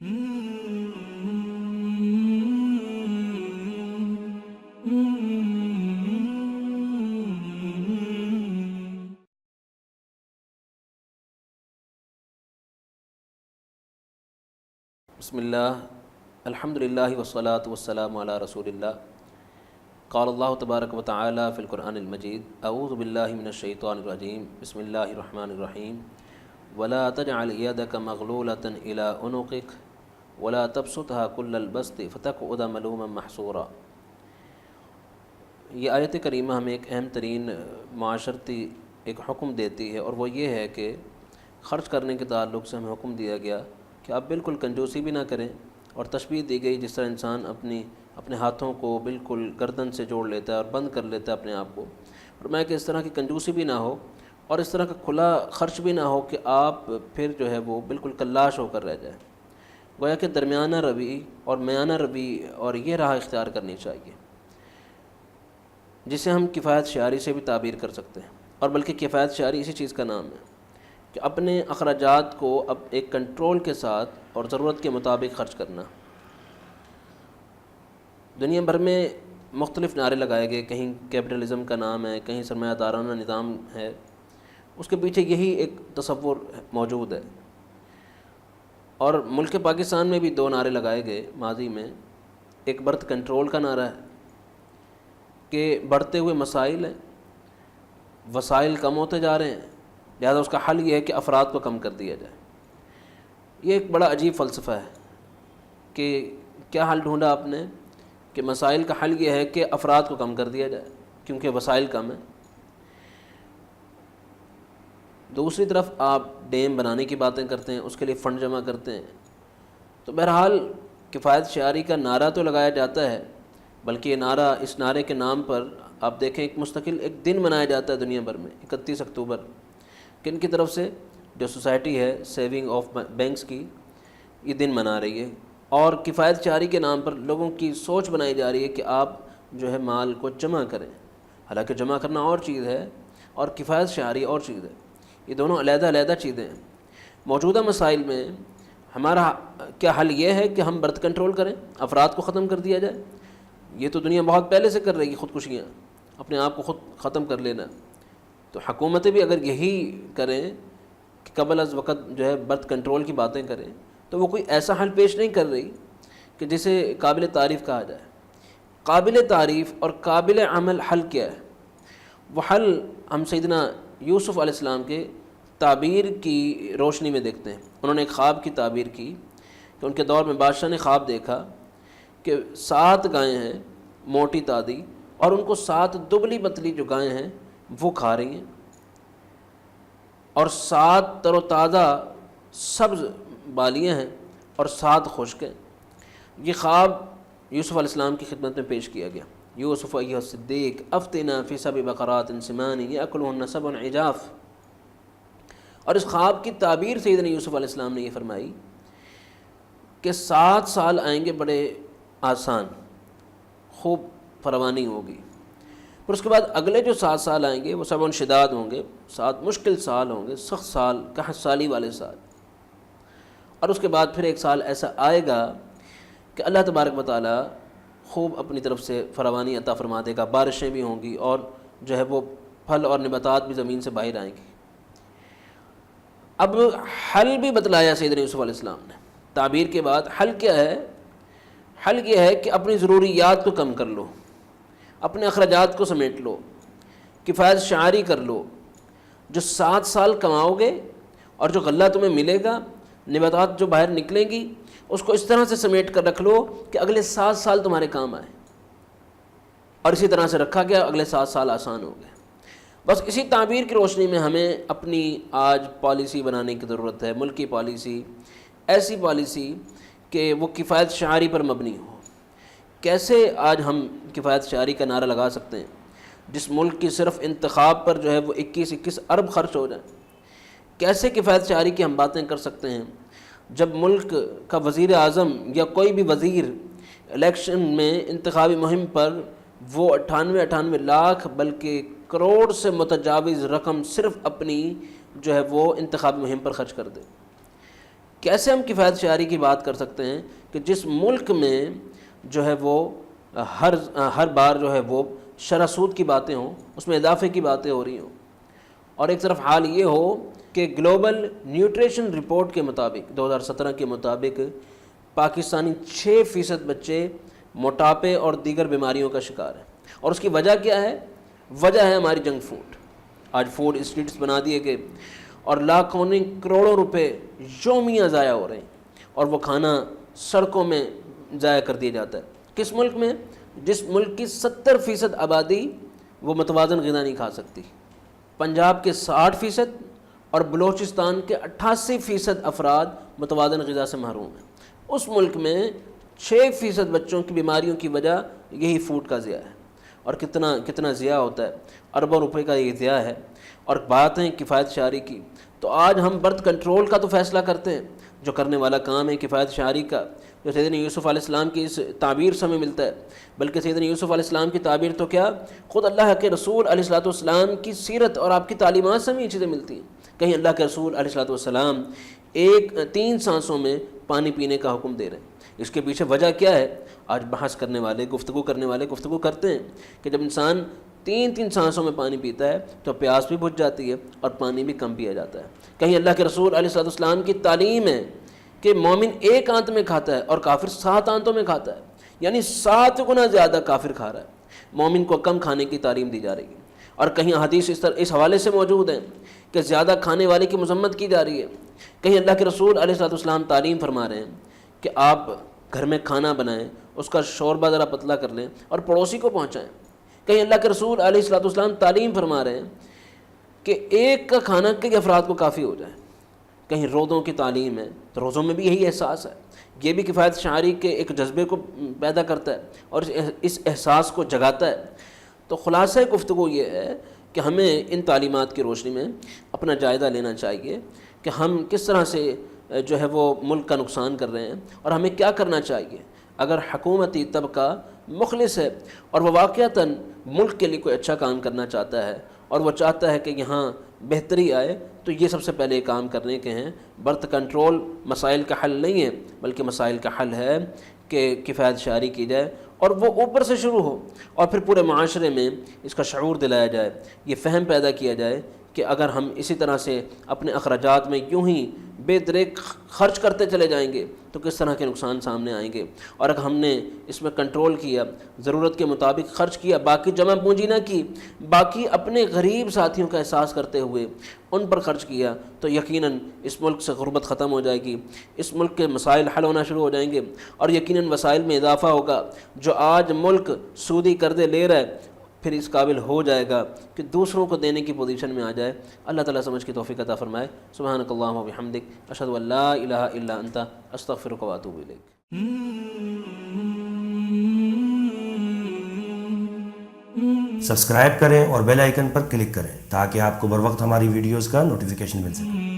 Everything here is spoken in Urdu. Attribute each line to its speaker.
Speaker 1: بسم اللہ الحمد للہ والصلاة والسلام علی رسول اللہ قال اللہ تبارک و تعالی فی القرآن المجید اعوذ باللہ من الشیطان الرجیم بسم اللہ الرحمن الرحیم ولا تجعل یدک مغلولۃ الی عنقک ولا تبسطها کل البسط فتقعد ملوما محسورا۔ یہ آیت کریمہ ہمیں ایک اہم ترین معاشرتی ایک حکم دیتی ہے، اور وہ یہ ہے کہ خرچ کرنے کے تعلق سے ہمیں حکم دیا گیا کہ آپ بالکل کنجوسی بھی نہ کریں، اور تشبیہ دی گئی جس طرح انسان اپنے ہاتھوں کو بالکل گردن سے جوڑ لیتا ہے اور بند کر لیتا ہے اپنے آپ کو، اور میں کہ اس طرح کی کنجوسی بھی نہ ہو اور اس طرح کا کھلا خرچ بھی نہ ہو کہ آپ پھر جو ہے وہ بالکل کلاش ہو کر رہ جائیں۔ گویا کہ درمیانہ روی اور میانہ روی اور یہ راہ اختیار کرنی چاہیے، جسے ہم کفایت شعاری سے بھی تعبیر کر سکتے ہیں، اور بلکہ کفایت شعاری اسی چیز کا نام ہے کہ اپنے اخراجات کو اب ایک کنٹرول کے ساتھ اور ضرورت کے مطابق خرچ کرنا۔ دنیا بھر میں مختلف نعرے لگائے گئے، کہیں کیپٹلزم کا نام ہے، کہیں سرمایہ دارانہ نظام ہے، اس کے پیچھے یہی ایک تصور موجود ہے۔ اور ملک پاکستان میں بھی دو نعرے لگائے گئے ماضی میں۔ ایک برتھ کنٹرول کا نعرہ ہے کہ بڑھتے ہوئے مسائل ہیں، وسائل کم ہوتے جا رہے ہیں، لہذا اس کا حل یہ ہے کہ افراد کو کم کر دیا جائے۔ یہ ایک بڑا عجیب فلسفہ ہے کہ کیا حل ڈھونڈا آپ نے کہ مسائل کا حل یہ ہے کہ افراد کو کم کر دیا جائے کیونکہ وسائل کم ہیں۔ دوسری طرف آپ ڈیم بنانے کی باتیں کرتے ہیں، اس کے لیے فنڈ جمع کرتے ہیں۔ تو بہرحال کفایت شعاری کا نعرہ تو لگایا جاتا ہے، بلکہ یہ نعرہ، اس نعرے کے نام پر آپ دیکھیں ایک مستقل ایک دن منایا جاتا ہے دنیا بھر میں، 31 اکتوبر، کن کی طرف سے؟ جو سوسائٹی ہے سیونگ آف بینکس کی، یہ دن منا رہی ہے، اور کفایت شعاری کے نام پر لوگوں کی سوچ بنائی جا رہی ہے کہ آپ جو ہے مال کو جمع کریں۔ حالانکہ جمع کرنا اور چیز ہے اور کفایت شعاری اور چیز ہے، یہ دونوں علیحدہ علیحدہ چیزیں ہیں۔ موجودہ مسائل میں ہمارا کیا حل یہ ہے کہ ہم برتھ کنٹرول کریں، افراد کو ختم کر دیا جائے؟ یہ تو دنیا بہت پہلے سے کر رہی ہے، خودکشیاں، اپنے آپ کو خود ختم کر لینا۔ تو حکومتیں بھی اگر یہی کریں کہ قبل از وقت جو ہے برتھ کنٹرول کی باتیں کریں، تو وہ کوئی ایسا حل پیش نہیں کر رہی کہ جسے قابل تعریف کہا جائے۔ قابل تعریف اور قابل عمل حل کیا ہے؟ وہ حل ہم سیدنا یوسف علیہ السلام کے تعبیر کی روشنی میں دیکھتے ہیں۔ انہوں نے ایک خواب کی تعبیر کی کہ ان کے دور میں بادشاہ نے خواب دیکھا کہ 7 گائیں ہیں موٹی تازی، اور ان کو 7 دبلی پتلی جو گائیں ہیں وہ کھا رہی ہیں، اور 7 تر و تازہ سبز بالیاں ہیں اور 7 خشک ہیں۔ یہ خواب یوسف علیہ السلام کی خدمت میں پیش کیا گیا۔ یوسف ایھا الصدیق افتنا فی 7 بقرات سمان یاکلہن 7 عجاف۔ اور اس خواب کی تعبیر سیدنا یوسف علیہ السلام نے یہ فرمائی کہ 7 سال آئیں گے بڑے آسان، خوب فراوانی ہوگی، پھر اس کے بعد اگلے جو 7 سال آئیں گے وہ 7 شداد ہوں گے، 7 مشکل سال ہوں گے، سخت سال، قحط سالی والے سال، اور اس کے بعد پھر ایک سال ایسا آئے گا کہ اللہ تبارک و تعالی خوب اپنی طرف سے فراوانی عطا فرما دے گا، بارشیں بھی ہوں گی، اور جو ہے وہ پھل اور نباتات بھی زمین سے باہر آئیں گی۔ اب حل بھی بتلایا سیدنا یوسف علیہ السلام نے تعبیر کے بعد۔ حل کیا ہے؟ حل یہ ہے کہ اپنی ضروریات کو کم کر لو، اپنے اخراجات کو سمیٹ لو، کفایت شعاری کر لو۔ جو 7 سال کماؤ گے اور جو غلہ تمہیں ملے گا، نباتات جو باہر نکلیں گی، اس کو اس طرح سے سمیٹ کر رکھ لو کہ اگلے 7 سال تمہارے کام آئے، اور اسی طرح سے رکھا گیا، اگلے 7 سال آسان ہو گئے۔ بس اسی تعبیر کی روشنی میں ہمیں اپنی آج پالیسی بنانے کی ضرورت ہے، ملکی پالیسی، ایسی پالیسی کہ وہ کفایت شعاری پر مبنی ہو۔ کیسے آج ہم کفایت شعاری کا نعرہ لگا سکتے ہیں جس ملک کی صرف انتخاب پر جو ہے وہ 21 ارب خرچ ہو جائیں؟ کیسے کفایت شعاری کی ہم باتیں کر سکتے ہیں جب ملک کا وزیر اعظم یا کوئی بھی وزیر الیکشن میں انتخابی مہم پر وہ 98 لاکھ بلکہ کروڑ سے متجاوز رقم صرف اپنی جو ہے وہ انتخابی مہم پر خرچ کر دے؟ کیسے ہم کفایت شعاری کی بات کر سکتے ہیں کہ جس ملک میں جو ہے وہ ہر بار جو ہے وہ شرح سود کی باتیں ہوں، اس میں اضافے کی باتیں ہو رہی ہوں، اور ایک طرف حال یہ ہو کہ گلوبل نیوٹریشن رپورٹ کے مطابق 2017 کے مطابق پاکستانی 6% بچے موٹاپے اور دیگر بیماریوں کا شکار ہیں. اور اس کی وجہ کیا ہے؟ وجہ ہے ہماری جنک فوڈ. آج فوڈ اسٹریٹس بنا دیے گئے اور لاکھوں کروڑوں روپے یومیہ ضائع ہو رہے ہیں، اور وہ کھانا سڑکوں میں ضائع کر دیا جاتا ہے. کس ملک میں؟ جس ملک کی 70% آبادی وہ متوازن غذا نہیں کھا سکتی. پنجاب کے 60% اور بلوچستان کے 88% افراد متوازن غذا سے محروم ہیں. اس ملک میں 6% بچوں کی بیماریوں کی وجہ یہی فوڈ کا ضیاع ہے. اور کتنا ضیاع ہوتا ہے، اربوں روپے کا یہ ضیاع ہے. اور بات ہے کفایت شعاری کی، تو آج ہم برتھ کنٹرول کا تو فیصلہ کرتے ہیں، جو کرنے والا کام ہے کفایت شعاری کا، جو سیدنا یوسف علیہ السلام کی اس تعبیر سے ہمیں ملتا ہے. بلکہ سیدنا یوسف علیہ السلام کی تعبیر تو کیا، خود اللہ کے رسول علیہ السلام کی سیرت اور آپ کی تعلیمات سے ہمیں یہ چیزیں ملتی ہیں. کہیں اللہ کے رسول علیہ السلام 3 سانسوں میں پانی پینے کا حکم دے رہے ہیں. اس کے پیچھے وجہ کیا ہے؟ آج بحث کرنے والے، گفتگو کرنے والے گفتگو کرتے ہیں کہ جب انسان 3 سانسوں میں پانی پیتا ہے تو پیاس بھی بجھ جاتی ہے اور پانی بھی کم پیا جاتا ہے. کہیں اللہ کے رسول علیہ السلام کی تعلیم ہے کہ مومن 1 آنت میں کھاتا ہے اور کافر 7 آنتوں میں کھاتا ہے، یعنی 7 گنا زیادہ کافر کھا رہا ہے. مومن کو کم کھانے کی تعلیم دی جا رہی ہے. اور کہیں حدیث اس حوالے سے موجود ہیں کہ زیادہ کھانے والے کی مذمت کی جا رہی ہے. کہیں اللہ کے رسول علیہ السلام تعلیم فرما رہے ہیں کہ آپ گھر میں کھانا بنائیں، اس کا شوربہ ذرا پتلا کر لیں اور پڑوسی کو پہنچائیں. کہیں اللہ کے رسول علیہ السلام تعلیم فرما رہے ہیں کہ ایک کا کھانا کئی افراد کو کافی ہو جائے. کہیں روزوں کی تعلیم ہے تو روزوں میں بھی یہی احساس ہے. یہ بھی کفایت شعاری کے ایک جذبے کو پیدا کرتا ہے اور اس احساس کو جگاتا ہے. تو خلاصہ گفتگو یہ ہے کہ ہمیں ان تعلیمات کی روشنی میں اپنا جائزہ لینا چاہیے کہ ہم کس طرح سے جو ہے وہ ملک کا نقصان کر رہے ہیں اور ہمیں کیا کرنا چاہیے. اگر حکومتی طبقہ مخلص ہے اور وہ واقعتاً ملک کے لیے کوئی اچھا کام کرنا چاہتا ہے اور وہ چاہتا ہے کہ یہاں بہتری آئے، تو یہ سب سے پہلے کام کرنے کے ہیں. برتھ کنٹرول مسائل کا حل نہیں ہے، بلکہ مسائل کا حل ہے کہ کفایت شعاری کی جائے اور وہ اوپر سے شروع ہو اور پھر پورے معاشرے میں اس کا شعور دلایا جائے. یہ فہم پیدا کیا جائے کہ اگر ہم اسی طرح سے اپنے اخراجات میں یوں ہی بے دریغ خرچ کرتے چلے جائیں گے تو کس طرح کے نقصان سامنے آئیں گے. اور اگر ہم نے اس میں کنٹرول کیا، ضرورت کے مطابق خرچ کیا، باقی جمع پونجی نہ کی، باقی اپنے غریب ساتھیوں کا احساس کرتے ہوئے ان پر خرچ کیا، تو یقیناً اس ملک سے غربت ختم ہو جائے گی، اس ملک کے مسائل حل ہونا شروع ہو جائیں گے اور یقیناً وسائل میں اضافہ ہوگا. جو آج ملک سودی قرضے لے رہا ہے پھر اس قابل ہو جائے گا کہ دوسروں کو دینے کی پوزیشن میں آ جائے. اللہ تعالیٰ سمجھ کی توفیق عطا فرمائے. سبحانک اللہم و بحمدک، اشہد ان لا الہ الا انت، استغفرک و اتوب الیک.
Speaker 2: سبسکرائب کریں اور بیل آئیکن پر کلک کریں تاکہ آپ کو بر وقت ہماری ویڈیوز کا نوٹیفیکیشن مل سکے.